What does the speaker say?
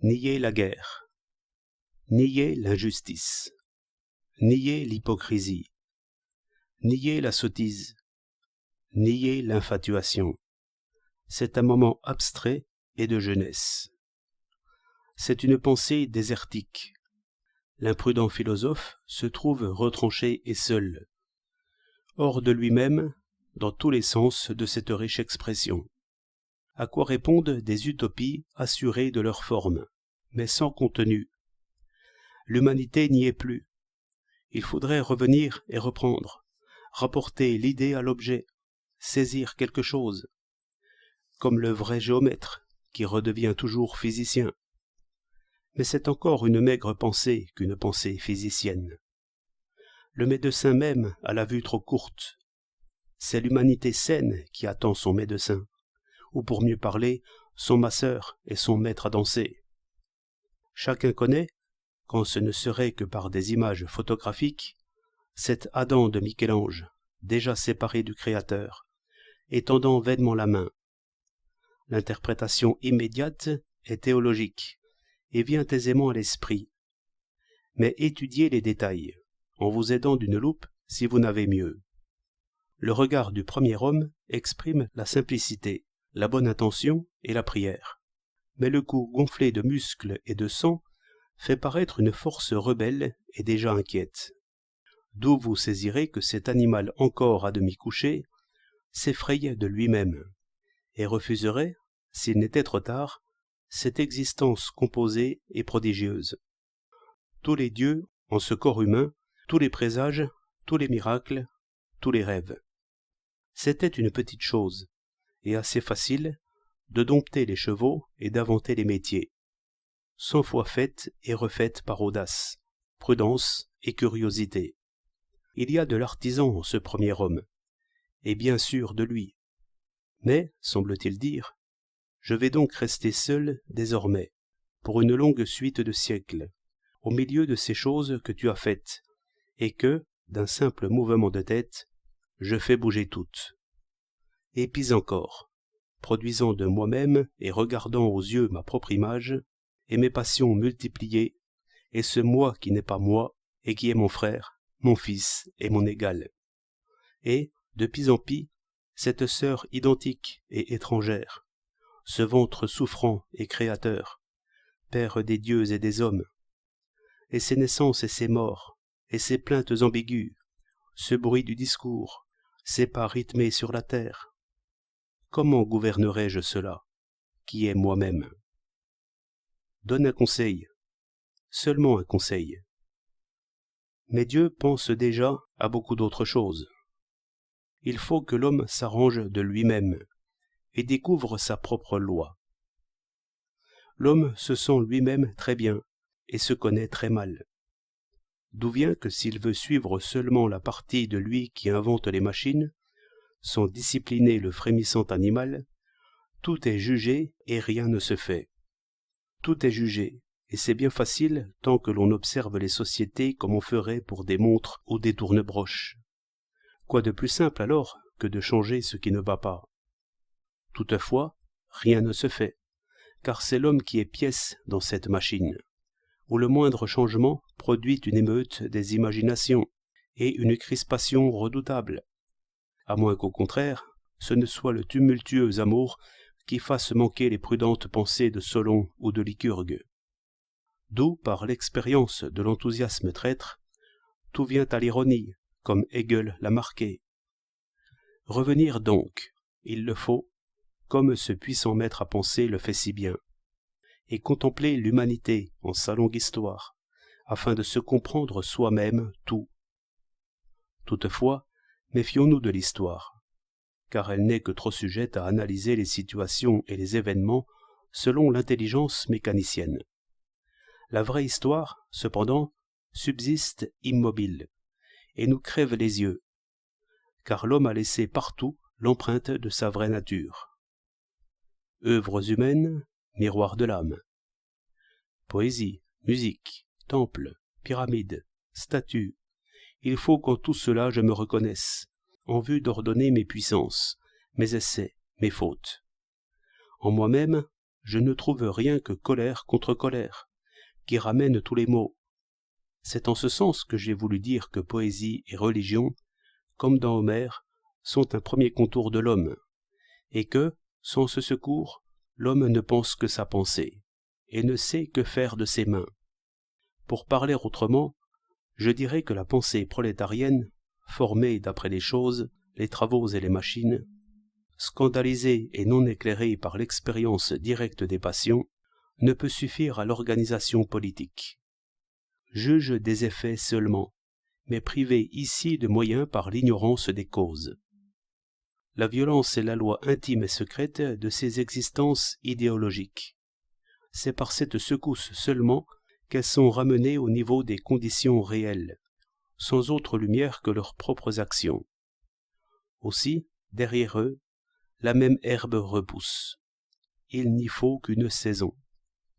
Nier la guerre, nier l'injustice, nier l'hypocrisie, nier la sottise, nier l'infatuation. C'est un moment abstrait et de jeunesse. C'est une pensée désertique. L'imprudent philosophe se trouve retranché et seul, hors de lui-même, dans tous les sens de cette riche expression. À quoi répondent des utopies assurées de leur forme, mais sans contenu. L'humanité n'y est plus. Il faudrait revenir et reprendre, rapporter l'idée à l'objet, saisir quelque chose, comme le vrai géomètre qui redevient toujours physicien. Mais c'est encore une maigre pensée qu'une pensée physicienne. Le médecin même a la vue trop courte. C'est l'humanité saine qui attend son médecin, ou pour mieux parler, son masseur et son maître à danser. Chacun connaît, quand ce ne serait que par des images photographiques, cet Adam de Michel-Ange, déjà séparé du Créateur, et tendant vainement la main. L'interprétation immédiate est théologique, et vient aisément à l'esprit. Mais étudiez les détails, en vous aidant d'une loupe si vous n'avez mieux. Le regard du premier homme exprime la simplicité, la bonne intention et la prière. Mais le cou gonflé de muscles et de sang fait paraître une force rebelle et déjà inquiète. D'où vous saisirez que cet animal encore à demi couché s'effraye de lui-même, et refuserait, s'il n'était trop tard, cette existence composée et prodigieuse. Tous les dieux, en ce corps humain, tous les présages, tous les miracles, tous les rêves. C'était une petite chose, et assez facile, de dompter les chevaux et d'inventer les métiers. 100 fois faite et refaite par audace, prudence et curiosité. Il y a de l'artisan en ce premier homme, et bien sûr de lui. Mais, semble-t-il dire, je vais donc rester seul désormais, pour une longue suite de siècles, au milieu de ces choses que tu as faites, et que, d'un simple mouvement de tête, je fais bouger toutes. Et puis encore, produisant de moi-même et regardant aux yeux ma propre image, et mes passions multipliées, et ce moi qui n'est pas moi, et qui est mon frère, mon fils et mon égal. Et, de pis en pis, cette sœur identique et étrangère, ce ventre souffrant et créateur, père des dieux et des hommes, et ses naissances et ses morts, et ses plaintes ambiguës, ce bruit du discours, ces pas rythmés sur la terre. Comment gouvernerais-je cela, qui est moi-même? Donne un conseil, seulement un conseil. Mais Dieu pense déjà à beaucoup d'autres choses. Il faut que l'homme s'arrange de lui-même et découvre sa propre loi. L'homme se sent lui-même très bien et se connaît très mal. D'où vient que s'il veut suivre seulement la partie de lui qui invente les machines, sans discipliner le frémissant animal, tout est jugé et rien ne se fait. Tout est jugé, et c'est bien facile tant que l'on observe les sociétés comme on ferait pour des montres ou des tourne-broches. Quoi de plus simple alors que de changer ce qui ne va pas? Toutefois, rien ne se fait, car c'est l'homme qui est pièce dans cette machine, où le moindre changement produit une émeute des imaginations et une crispation redoutable, à moins qu'au contraire, ce ne soit le tumultueux amour qui fasse manquer les prudentes pensées de Solon ou de Lycurgue. D'où, par l'expérience de l'enthousiasme traître, tout vient à l'ironie, comme Hegel l'a marqué. Revenir donc, il le faut, comme ce puissant maître à penser le fait si bien, et contempler l'humanité en sa longue histoire, afin de se comprendre soi-même tout. Toutefois, méfions-nous de l'histoire, car elle n'est que trop sujette à analyser les situations et les événements selon l'intelligence mécanicienne. La vraie histoire, cependant, subsiste immobile, et nous crève les yeux, car l'homme a laissé partout l'empreinte de sa vraie nature. Œuvres humaines, miroir de l'âme. Poésie, musique, temple, pyramide, statue, il faut qu'en tout cela je me reconnaisse, en vue d'ordonner mes puissances, mes essais, mes fautes. En moi-même, je ne trouve rien que colère contre colère, qui ramène tous les maux. C'est en ce sens que j'ai voulu dire que poésie et religion, comme dans Homère, sont un premier contour de l'homme, et que, sans ce secours, l'homme ne pense que sa pensée, et ne sait que faire de ses mains. Pour parler autrement, je dirais que la pensée prolétarienne, formée d'après les choses, les travaux et les machines, scandalisée et non éclairée par l'expérience directe des passions, ne peut suffire à l'organisation politique. Juge des effets seulement, mais privé ici de moyens par l'ignorance des causes. La violence est la loi intime et secrète de ces existences idéologiques. C'est par cette secousse seulement qu'elles sont ramenées au niveau des conditions réelles, sans autre lumière que leurs propres actions. Aussi, derrière eux, la même herbe repousse. Il n'y faut qu'une saison.